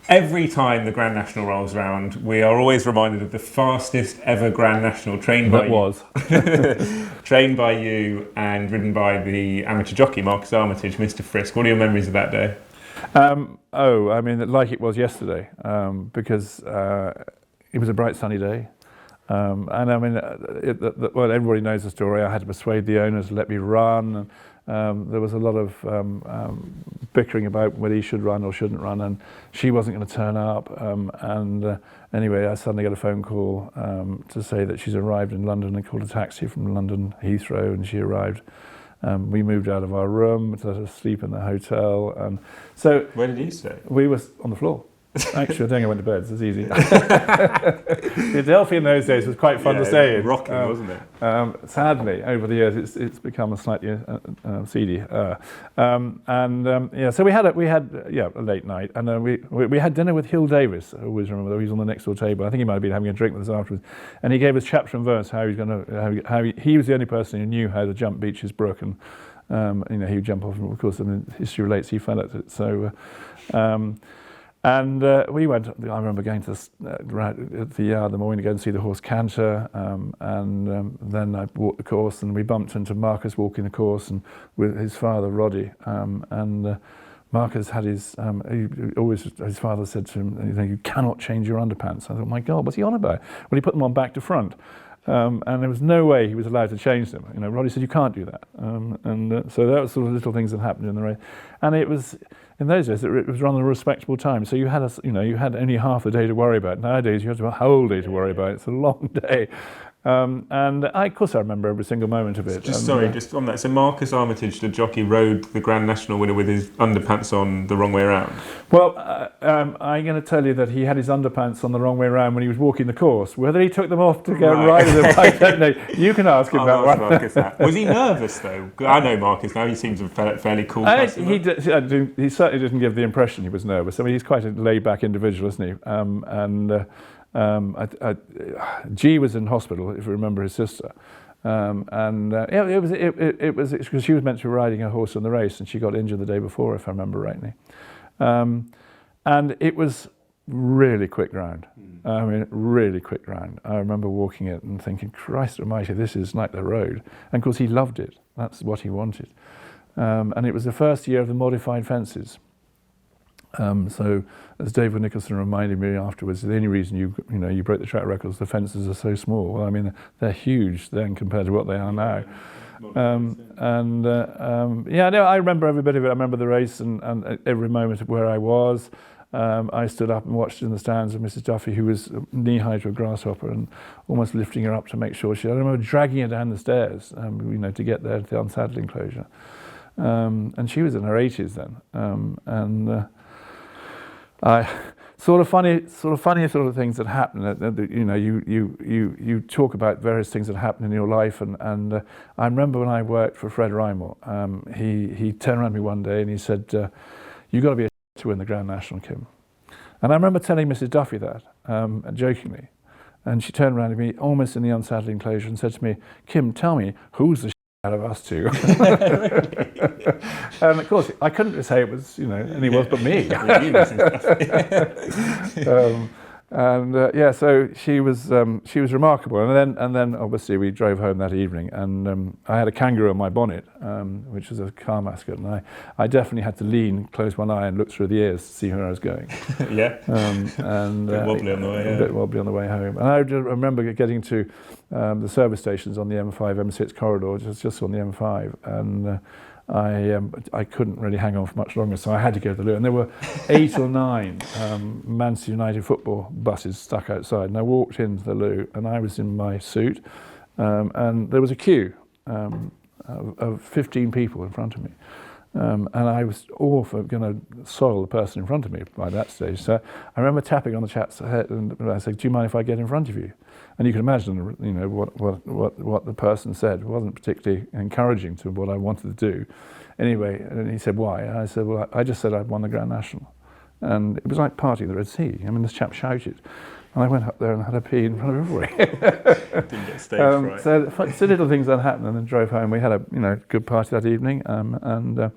Every time the Grand National rolls around, we are always reminded of the fastest ever Grand National trained by That was. trained by you and ridden by the amateur jockey Marcus Armitage, Mr. Frisk. What are your memories of that day? I mean, like it was yesterday, because it was a bright sunny day. And I mean, well, everybody knows the story. I had to persuade the owners to let me run. There was a lot of bickering about whether he should run or shouldn't run, and she wasn't going to turn up. Anyway, I suddenly got a phone call to say that she's arrived in London, and called a taxi from London Heathrow, and she arrived. We moved out of our room to let her sleep in the hotel, and so Where did you stay? we were on the floor. Actually, I think I went to bed, so it's easy. The Adelphi in those days was quite fun to stay in. Rocking, wasn't it? Sadly, over the years, it's become a slightly seedy. So we had a late night, and we had dinner with Hill Davis. I always remember that. He was on the next door table. I think he might have been having a drink with us afterwards, and he gave us chapter and verse how he's going to how he was the only person who knew how to jump Beech's Brook, and he would jump off, and of course, I mean, history relates he fell at it. So. We went. I remember going to the yard in the morning to go and see the horse canter, then I walked the course, and we bumped into Marcus walking the course, and with his father Roddy. Marcus had his father said to him, "You cannot change your underpants." I thought, my God, what's he on about? Well, he put them on back to front. And there was no way he was allowed to change them. Roddy said, "You can't do that." So that was sort of little things that happened in the race. And it was, in those days, it was rather a respectable time. So you had only half a day to worry about. Nowadays, you have a whole day to worry about. It's a long day. Of course, I remember every single moment of it. Just on that. So Marcus Armitage, the jockey, rode the Grand National winner with his underpants on the wrong way around. Well, I'm going to tell you that he had his underpants on the wrong way around when he was walking the course. Whether he took them off to go right with them, I don't know. You can ask him that one. Marcus that. Was he nervous though? I know Marcus now. He seems a fairly cool person. He certainly didn't give the impression he was nervous. I mean, he's quite a laid-back individual, isn't he? G was in hospital, if you remember, his sister, it was because she was meant to be riding a horse in the race, and she got injured the day before, if I remember rightly, and it was really quick ground. I mean, really quick ground. I remember walking it and thinking, Christ Almighty, this is like the road. And of course, he loved it. That's what he wanted. And it was the first year of the modified fences. So, as David Nicholson reminded me afterwards, the only reason you broke the track records, the fences are so small. Well, I mean, they're huge then compared to what they are now. I remember every bit of it. I remember the race and every moment of where I was. I stood up and watched in the stands of Mrs. Duffy, who was knee-high to a grasshopper, and almost lifting her up to make sure I remember dragging her down the stairs, to get there to the unsaddle enclosure. And she was in her 80s then. Sort of funny things that happen. You talk about various things that happen in your life, and I remember when I worked for Fred Rymel, he turned around to me one day and he said, "You've got to be a to win the Grand National, Kim." And I remember telling Mrs. Duffy that, jokingly, and she turned around to me almost in the unsaddle enclosure and said to me, "Kim, tell me, who's the out of us two?" And of course, I couldn't say it was, anyone but me. So she was remarkable, and then obviously we drove home that evening, and I had a kangaroo on my bonnet, which was a car mascot, and I definitely had to lean, close one eye, and look through the ears to see where I was going. Yeah. And a bit wobbly on the way. A bit wobbly on the way home, and I remember getting to the service stations on the M5, M6 corridor, just on the M5, and I couldn't really hang on for much longer, so I had to go to the loo. And there were 8 or 9 Manchester United football buses stuck outside, and I walked into the loo, and I was in my suit, and there was a queue of 15 people in front of me. And I was all for going to soil the person in front of me by that stage. So I remember tapping on the chap's head, and I said, "Do you mind if I get in front of you?" And you can imagine, what the person said. It wasn't particularly encouraging to what I wanted to do. Anyway, and he said, "Why?" And I said, "Well, I just said I'd won the Grand National." And it was like partying the Red Sea. I mean, this chap shouted. And I went up there and had a pee in front of everybody. Didn't get stage fright. So little things that happened, and then drove home. We had a good party that evening, and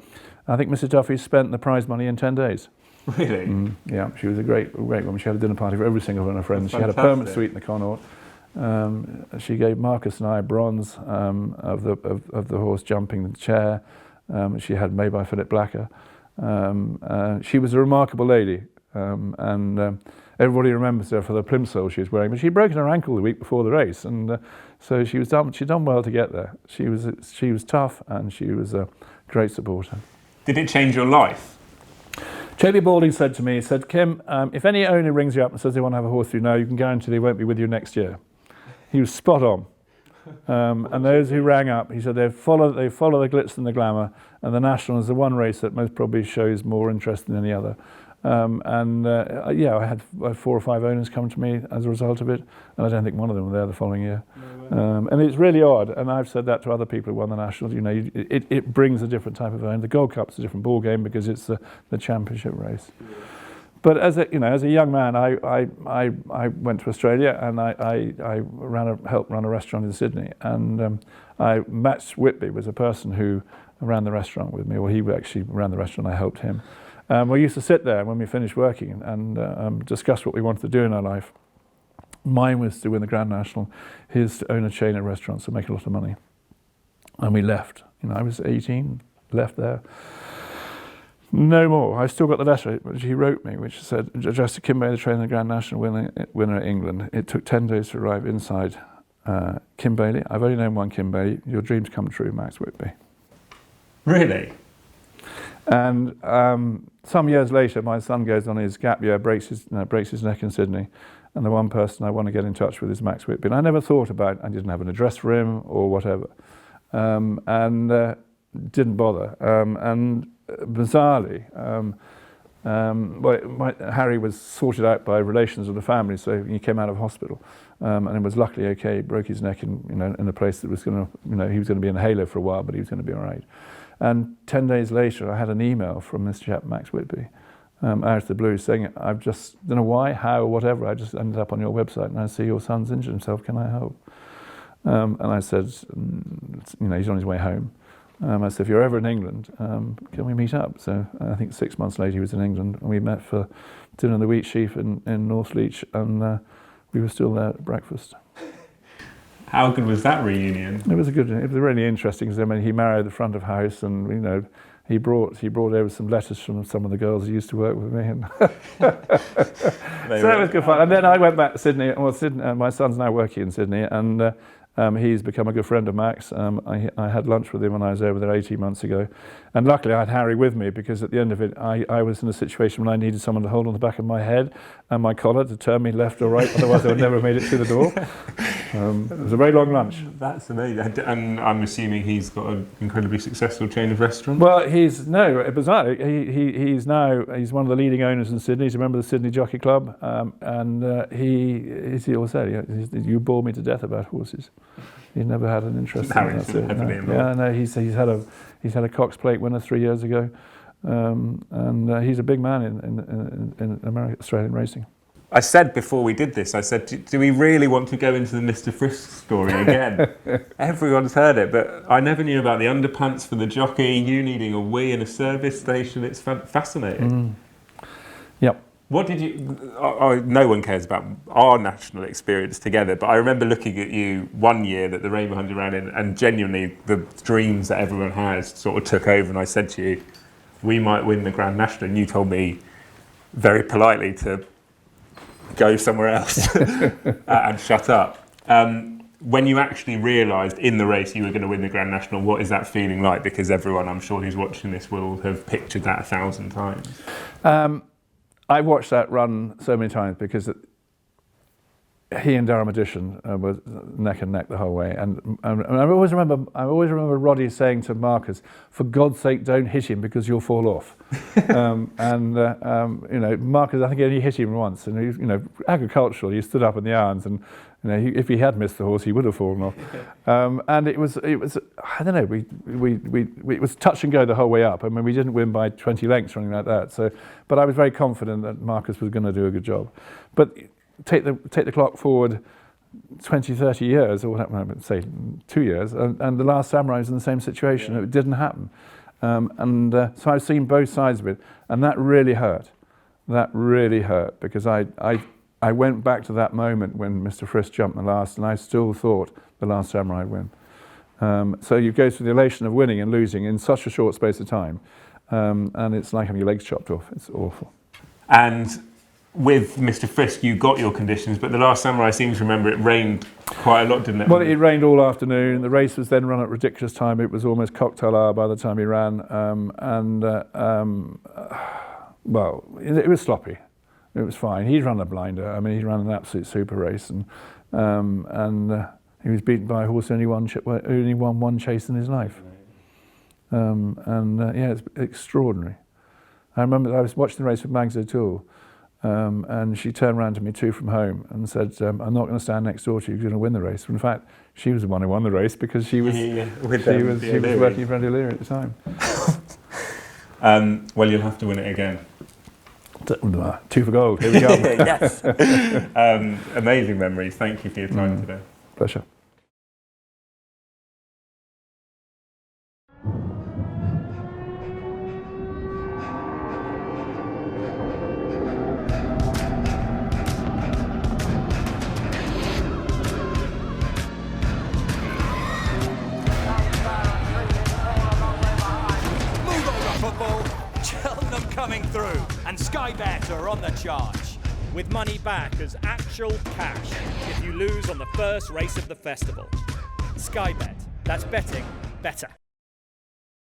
I think Mrs. Duffy spent the prize money in 10 days. Really? Yeah, she was a great woman. She had a dinner party for every single one of her friends. That's She had a fantastic. permanent suite in the Connaught. She gave Marcus and I bronze of the horse jumping the chair. She had made by Philip Blacker. She was a remarkable lady, and everybody remembers her for the plimsoll she was wearing. But she'd broken her ankle the week before the race, and so she'd done well to get there. She was tough, and she was a great supporter. Did it change your life? Charlie Balding said to me, he said, Kim, if any owner rings you up and says they want to have a horse through now, you can guarantee they won't be with you next year. He was spot on. And those who rang up, he said they follow the glitz and the glamour, and the National is the one race that most probably shows more interest than any other. I had 4 or 5 owners come to me as a result of it, and I don't think one of them were there the following year. And it's really odd, and I've said that to other people who won the Nationals. You know, it brings a different type of owner. The Gold Cup's a different ball game because it's the championship race. But as a young man, I went to Australia, and I helped run a restaurant in Sydney, and Max Whitby was a person who ran the restaurant with me, or he actually ran the restaurant. I helped him. We used to sit there when we finished working and discuss what we wanted to do in our life. Mine was to win the Grand National, his to own a chain of restaurants and make a lot of money. And we left. You know, I was 18, left there. No more. I still got the letter which he wrote me, which said, addressed to Kim Bailey, the trainer, the Grand National winner at England. It took 10 days to arrive inside Kim Bailey. I've only known one Kim Bailey. Your dreams come true, Max Whitby. Really? And some years later, my son goes on his gap year, breaks his neck in Sydney, and the one person I want to get in touch with is Max Whitby. And I never thought about, I didn't have an address for him or whatever, and didn't bother. And bizarrely, Harry was sorted out by relations of the family, so he came out of hospital, and it was luckily okay. He broke his neck in a place that was going to, he was going to be in a halo for a while, but he was going to be all right. And 10 days later, I had an email from this chap, Max Whitby, out of the blue, saying, I've just, don't know why, how, whatever, I just ended up on your website and I see your son's injured himself, can I help? And I said, he's on his way home. I said, if you're ever in England, can we meet up? So I think 6 months later he was in England, and we met for dinner in the Wheat Sheaf in Northleach, and we were still there at breakfast. How good was that reunion? It was really interesting, because he married the front of house, and he brought over some letters from some of the girls who used to work with me, and so that was good fun. And then I went back to Sydney. Well, my son's now working in Sydney, and he's become a good friend of Max. I had lunch with him when I was over there 18 months ago, and luckily I had Harry with me, because at the end of it I was in a situation when I needed someone to hold on the back of my head and my collar to turn me left or right, otherwise I would never have made it through the door. It was a very long lunch. That's amazing. And I'm assuming he's got an incredibly successful chain of restaurants? Well, bizarrely, he's one of the leading owners in Sydney. He's a member of the Sydney Jockey Club, and he always said, you bore me to death about horses. He's never had an interest in that. He's had a Cox Plate winner 3 years ago, and he's a big man in Australian racing. I said before we did this, do we really want to go into the Mr. Frisk story again? Everyone's heard it, but I never knew about the underpants for the jockey, you needing a wee in a service station. It's fascinating. Yep. What did you... no one cares about our national experience together, but I remember looking at you one year that the Rainbow 100 ran in, and genuinely the dreams that everyone has sort of took over, and I said to you, we might win the Grand National, and you told me very politely to go somewhere else and shut up. When you actually realised in the race you were going to win the Grand National, what is that feeling like? Because everyone, I'm sure, who's watching this will have pictured that 1,000 times. I watched that run so many times, because he and Durham Edition were neck and neck the whole way, and I always remember Roddy saying to Marcus, "For God's sake, don't hit him because you'll fall off." Marcus, I think he only hit him once, and he, agricultural. He stood up in the irons, and if he had missed the horse, he would have fallen off. And it was I don't know. It was touch and go the whole way up. I mean, we didn't win by 20 lengths or anything like that. So, but I was very confident that Marcus was going to do a good job. But take the clock forward 20, 30 years, or whatever, say 2 years, and the Last Samurai was in the same situation. Yeah. It didn't happen. So I've seen both sides of it, and that really hurt. that really hurt, because I went back to that moment when Mr. Frisk jumped the last, and I still thought The Last Samurai would win. So you go through the elation of winning and losing in such a short space of time, and it's like having your legs chopped off. It's awful. And with Mr. Frisk, you got your conditions, but The Last Samurai, I seem to remember it rained quite a lot, didn't it? Well, it rained all afternoon. The race was then run at ridiculous time. It was almost cocktail hour by the time he ran, well, it was sloppy. It was fine. He'd run a blinder. I mean, he'd run an absolute super race, and he was beaten by a horse who only won one chase in his life. Yeah, it's extraordinary. I remember I was watching the race with Mags O'Toole, and she turned around to me, two from home, and said, "I'm not going to stand next door to you. You're going to win the race." But in fact, she was the one who won the race, because she was working for Andy Leary at the time. Well, you'll have to win it again. Two for gold. Here we go. Yes. Amazing memories. Thank you for your time today. Pleasure. Cheltenham coming through, and Sky Bet are on the charge, with money back as actual cash if you lose on the first race of the festival. Sky Bet, that's betting better.